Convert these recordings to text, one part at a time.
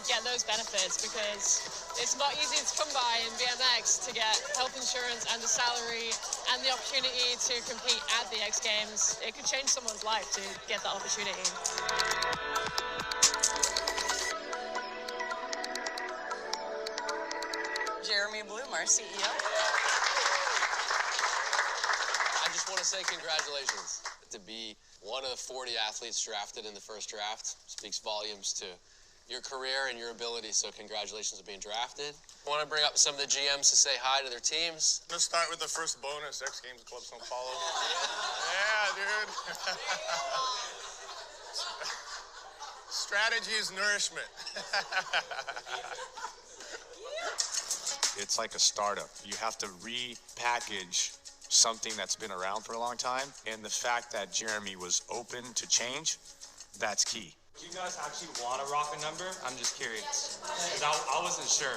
get those benefits, because it's not easy to come by in BMX to get health insurance and a salary and the opportunity to compete at the X Games. It could change someone's life to get that opportunity. Jeremy Bloom, our CEO. I just want to say congratulations. To be one of the 40 athletes drafted in the first draft speaks volumes to your career and your ability, so congratulations on being drafted. I want to bring up some of the GMs to say hi to their teams. Let's start with the first bonus, X Games Club São Paulo. Yeah, dude. Strategy is nourishment. It's like a startup. You have to repackage something that's been around for a long time, and the fact that Jeremy was open to change, that's key. Do you guys actually want to rock a number? I'm just curious, because I wasn't sure.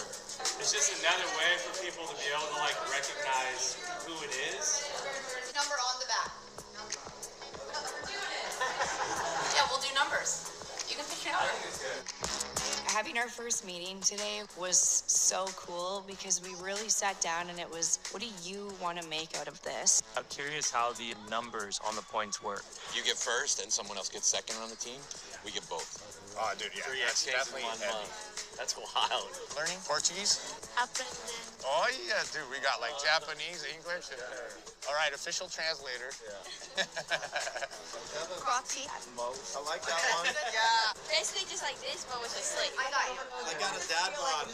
It's just another way for people to be able to like recognize who it is. Number on the back. Yeah, we'll do numbers. You can pick your number. Having our first meeting today was so cool because we really sat down and it was, what do you want to make out of this? I'm curious how the numbers on the points work. You get first and someone else gets second on the team. We get both. Oh, dude, yeah. 3 That's X Games definitely in 1 heavy. month. That's wild. Learning Portuguese? Aprender. Oh, yeah, dude. We got like Japanese, English. All right, official translator. Roxy. I like that one. Yeah. Basically just like this, but with a sling. I got you. I got a dad bod.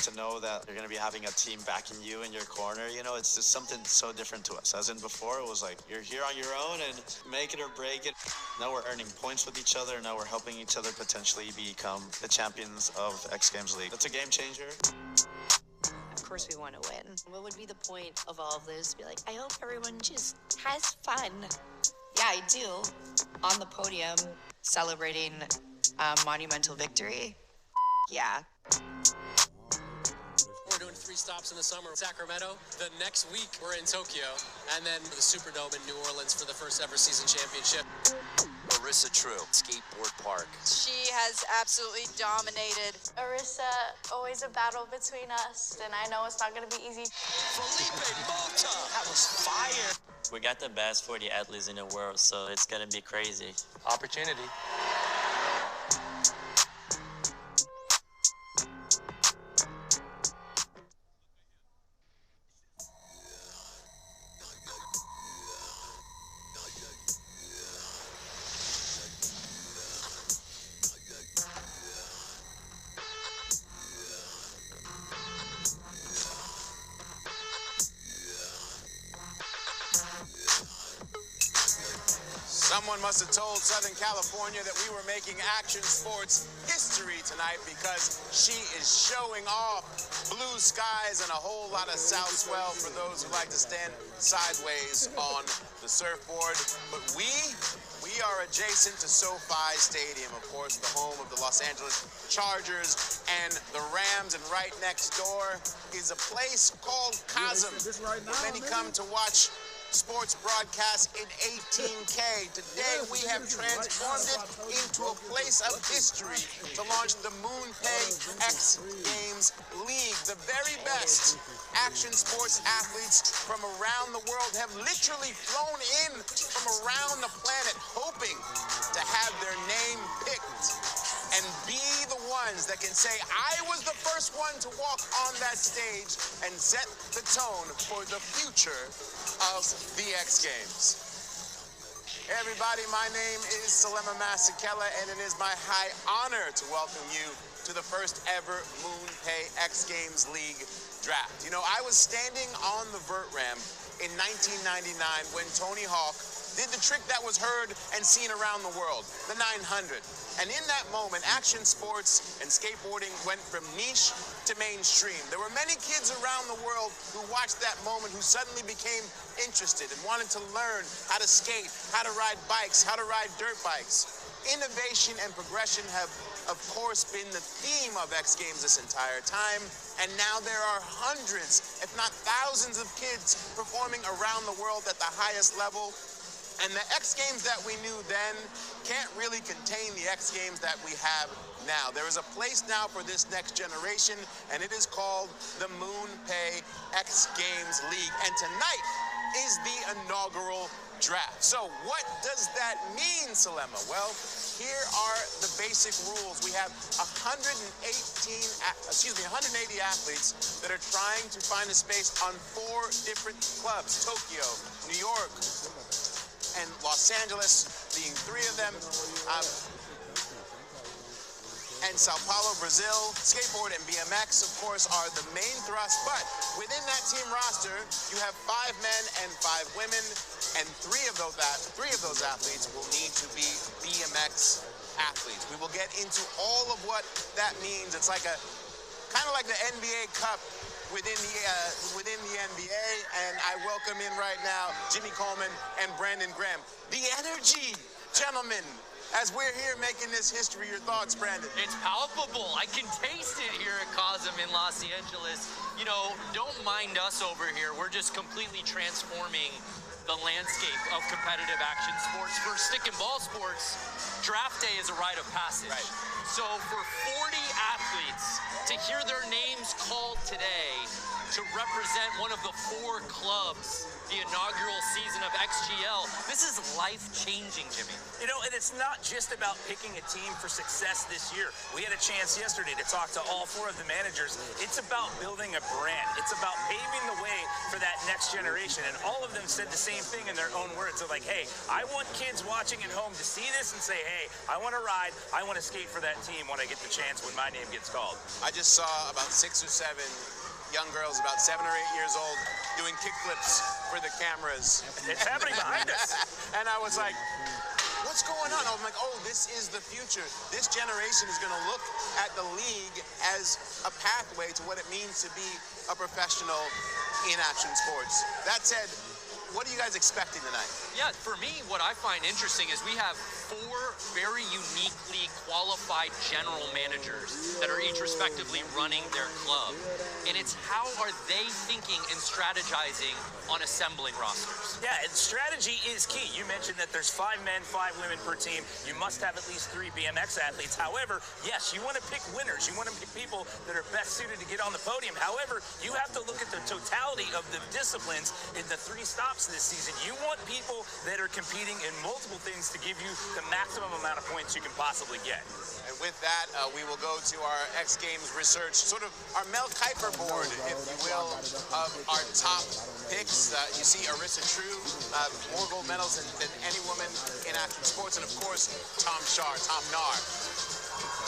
To know that you're going to be having a team backing you in your corner, you know, it's just something so different to us. As in before, it was like, you're here on your own and make it or break it. Now we're earning points with each other. Now we're helping each other potentially become the champions of X Games League. That's a game changer. Of course we want to win. What would be the point of all of this? Be like, I hope everyone just has fun. Yeah, I do. On the podium, celebrating a monumental victory. Yeah. We're doing 3 stops in the summer, Sacramento. The next week, we're in Tokyo. And then the Superdome in New Orleans for the first ever season championship. Marissa True, Skateboard Park. She has absolutely dominated. Arissa, always a battle between us, and I know it's not going to be easy. Felipe Mota. That was fire. We got the best 40 athletes in the world, so it's gonna be crazy. Opportunity. Someone must have told Southern California that we were making action sports history tonight, because she is showing off blue skies and a whole lot of south swell for those who like to stand sideways on the surfboard. But we are adjacent to SoFi Stadium, of course, the home of the Los Angeles Chargers and the Rams, and right next door is a place called Cosm, where many come to watch sports broadcast in 18K. Today we have transformed it into a place of history to launch the MoonPay X Games League. The very best action sports athletes from around the world have literally flown in from around the planet, hoping to have their name picked and be the ones that can say, I was the first one to walk on that stage and set the tone for the future of the X Games. Hey everybody, my name is Salema Masekela, and it is my high honor to welcome you to the first ever MoonPay X Games League draft. You know, I was standing on the vert ramp in 1999 when Tony Hawk did the trick that was heard and seen around the world, the 900. And in that moment, action sports and skateboarding went from niche to mainstream. There were many kids around the world who watched that moment who suddenly became interested and wanted to learn how to skate, how to ride bikes, how to ride dirt bikes. Innovation and progression have, of course, been the theme of X Games this entire time. And now there are hundreds, if not thousands of kids performing around the world at the highest level. And the X Games that we knew then can't really contain the X Games that we have now. There is a place now for this next generation, and it is called the Moon Pay X Games League. And tonight is the inaugural draft. So what does that mean, Salema? Well, here are the basic rules. We have 180 athletes that are trying to find a space on 4 different clubs: Tokyo, New York, and Los Angeles being 3 of them. And Sao Paulo, Brazil. Skateboard and BMX, of course, are the main thrust. But within that team roster, you have 5 men and 5 women, and 3 of those athletes will need to be BMX athletes. We will get into all of what that means. It's like kind of like the NBA Cup within the NBA, and I welcome in right now Jimmy Coleman and Brandon Graham. The energy, gentlemen. As we're here making this history, your thoughts, Brandon? It's palpable. I can taste it here at COSM in Los Angeles. You know, don't mind us over here. We're just completely transforming the landscape of competitive action sports. For stick and ball sports, draft day is a rite of passage. Right. So for 40 athletes to hear their names called today to represent one of the 4 clubs, the inaugural season of XGL, this is life-changing, Jimmy. You know, and it's not just about picking a team for success this year. We had a chance yesterday to talk to all 4 of the managers. It's about building a brand. It's about paving the way for that next generation. And all of them said the same thing in their own words. They're like, hey, I want kids watching at home to see this and say, hey, I want to ride, I want to skate for that team when I get the chance when my name gets called. I just saw about 6 or 7 young girls about 7 or 8 years old doing kickflips for the cameras. It's happening behind us. And I was like, what's going on? I'm like, oh, this is the future. This generation is going to look at the league as a pathway to what it means to be a professional in action sports. That said, what are you guys expecting tonight? Yeah, for me, what I find interesting is we have 4 very uniquely qualified general managers that are each respectively running their club. And it's how are they thinking and strategizing on assembling rosters? Yeah, and strategy is key. You mentioned that there's 5 men, 5 women per team. You must have at least 3 BMX athletes. However, yes, you want to pick winners. You want to pick people that are best suited to get on the podium. However, you have to look at the totality of the disciplines in the 3 stops this season. You want people that are competing in multiple things to give you the maximum amount of points you can possibly get. And with that, we will go to our X Games research, sort of our Mel Kiper board, if you will, of our top picks. You see Arissa True, more gold medals than any woman in action sports, and of course, Tom Nahr.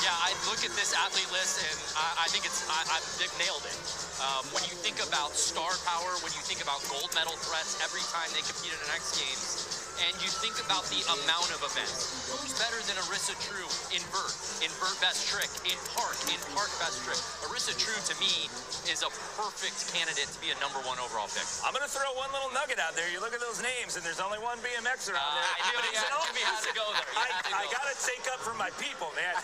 Yeah, I look at this athlete list and I think they've nailed it. When you think about star power, when you think about gold medal threats every time they compete at an X Games, and you think about the amount of events, who's better than Arissa True in vert best trick, in park best trick? Arissa True, to me, is a perfect candidate to be a #1 overall pick. I'm going to throw one little nugget out there. You look at those names, and there's only one BMXer out there. I knew Jimmy had to go there. I got to take up for my people, man.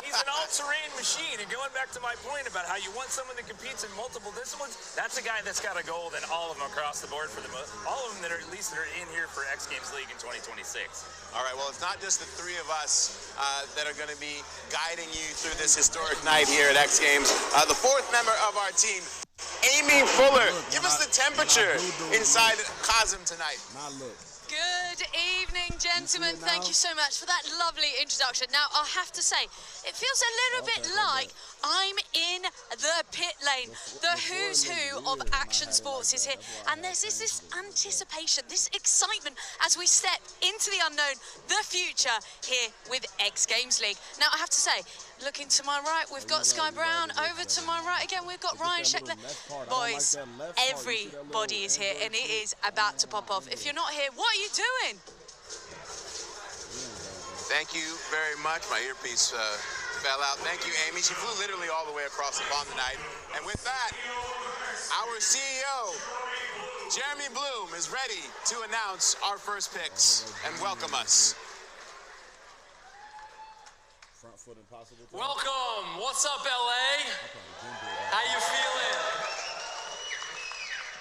He's an all-terrain machine, and going back to my point about how you want someone that competes in multiple disciplines, that's a guy that's got a gold in all of them across the board for all of them that are at least that are in here for X Games League in 2026. All right, well, it's not just the 3 of us that are going to be guiding you through this historic night here at X Games. The 4th member of our team, Amy Fuller. Give us the temperature inside COSM tonight. Good evening, gentlemen. Thank you so much for that lovely introduction. Now, I have to say, it feels a little bit like I'm in the pit lane. The who's who of action sports is here. And there's this anticipation, this excitement as we step into the unknown, the future here with X Games League. Now, I have to say, looking to my right, we've got Sky Brown. Over to my right again, we've got Ryan Sheckler. Boys, everybody is here and it is about to pop off. If you're not here, what are you doing? Thank you very much. My earpiece fell out. Thank you, Amy. She flew literally all the way across the pond tonight. And with that, our CEO, Jeremy Bloom, is ready to announce our first picks and welcome us. Welcome. What's up, LA? How you feeling?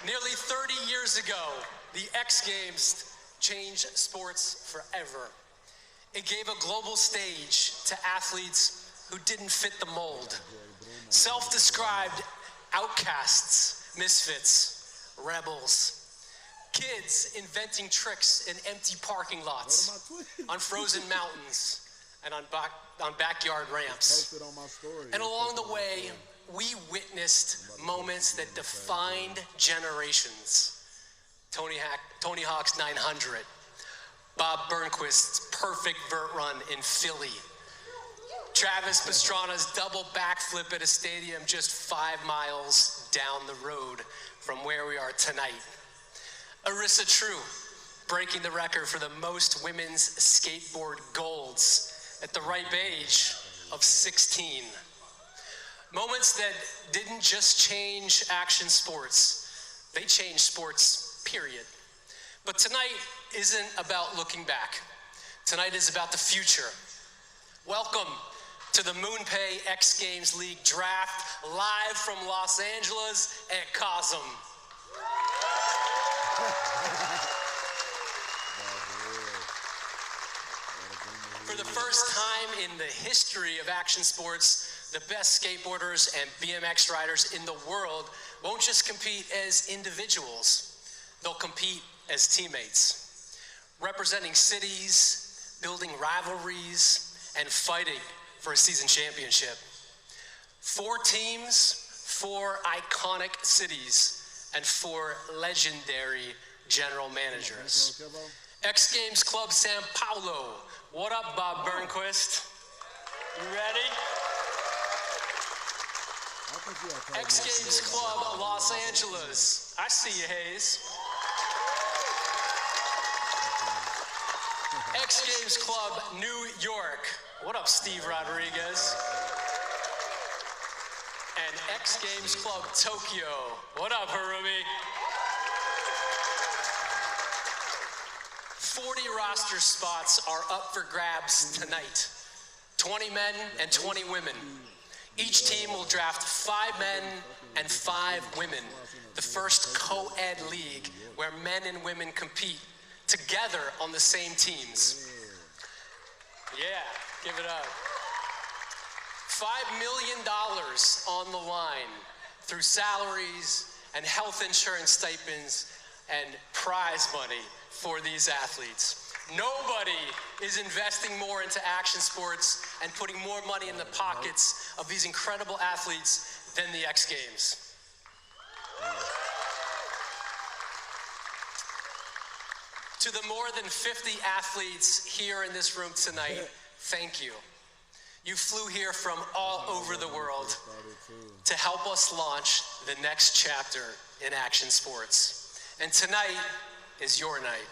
Nearly 30 years ago, the X Games changed sports forever. It gave a global stage to athletes who didn't fit the mold. Self-described outcasts, misfits, rebels. Kids inventing tricks in empty parking lots, on frozen mountains, and on backyard ramps. And along the way, we witnessed moments that defined generations. Tony Hawk's 900, Bob Burnquist's perfect vert run in Philly, Travis Pastrana's double backflip at a stadium just 5 miles down the road from where we are tonight. Arissa True breaking the record for the most women's skateboard golds at the ripe age of 16. Moments that didn't just change action sports, they changed sports, period. But tonight isn't about looking back. Tonight is about the future. Welcome to the MoonPay X Games League Draft, live from Los Angeles at COSM. For the first time in the history of action sports, the best skateboarders and BMX riders in the world won't just compete as individuals, they'll compete as teammates, representing cities, building rivalries, and fighting for a season championship. 4 teams, 4 iconic cities, and 4 legendary general managers. X Games Club Sao Paulo. What up, Bob Burnquist? You ready? X Games Club Los Angeles. I see you, Hayes. X Games Club New York. What up, Steve Rodriguez? And X Games Club Tokyo. What up, Harumi? 40 roster spots are up for grabs tonight. 20 men and 20 women. Each team will draft 5 men and 5 women. The first co-ed league where men and women compete together on the same teams. Yeah, give it up. $5 million on the line through salaries and health insurance stipends and prize money for these athletes. Nobody is investing more into action sports and putting more money in the pockets of these incredible athletes than the X Games. To the more than 50 athletes here in this room tonight, thank you. You flew here from all over the world to help us launch the next chapter in action sports. And tonight is your night.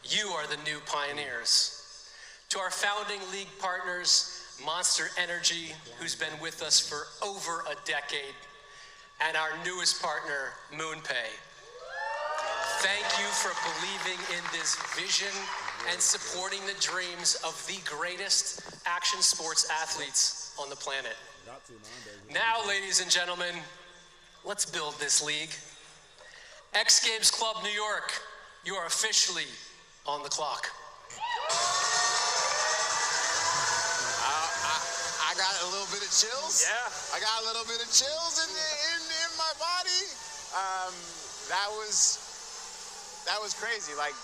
You are the new pioneers. To our founding league partners, Monster Energy, who's been with us for over a decade, and our newest partner, MoonPay. Thank you for believing in this vision and supporting the dreams of the greatest action sports athletes on the planet. Now, ladies and gentlemen, let's build this league. X Games Club New York, you are officially on the clock. I got a little bit of chills. Yeah. I got a little bit of chills in my body. That was crazy. Like,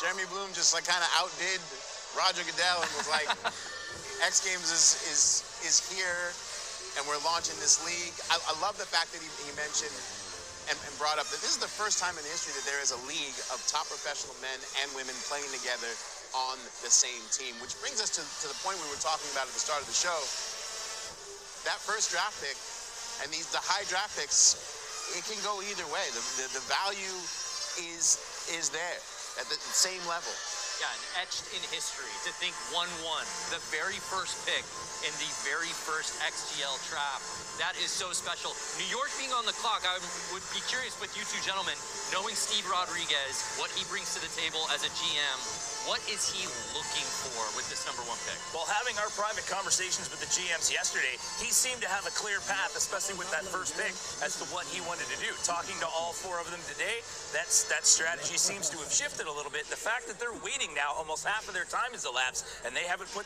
Jeremy Bloom just like kind of outdid Roger Goodell and was like, X Games is here and we're launching this league. I love the fact that he mentioned and brought up that this is the first time in history that there is a league of top professional men and women playing together on the same team, which brings us to the point we were talking about at the start of the show. That first draft pick and the high draft picks, it can go either way. The value is there at the same level. Yeah, and etched in history to think 1-1, the very first pick in the very first XGL draft. That is so special. New York being on the clock, I would be curious with you two gentlemen, knowing Steve Rodriguez, what he brings to the table as a GM, What is he looking for with this #1 pick? Well, having our private conversations with the GMs yesterday, he seemed to have a clear path, especially with that first pick, as to what he wanted to do. Talking to all 4 of them today, that strategy seems to have shifted a little bit. The fact that they're waiting now, almost half of their time has elapsed, and they haven't put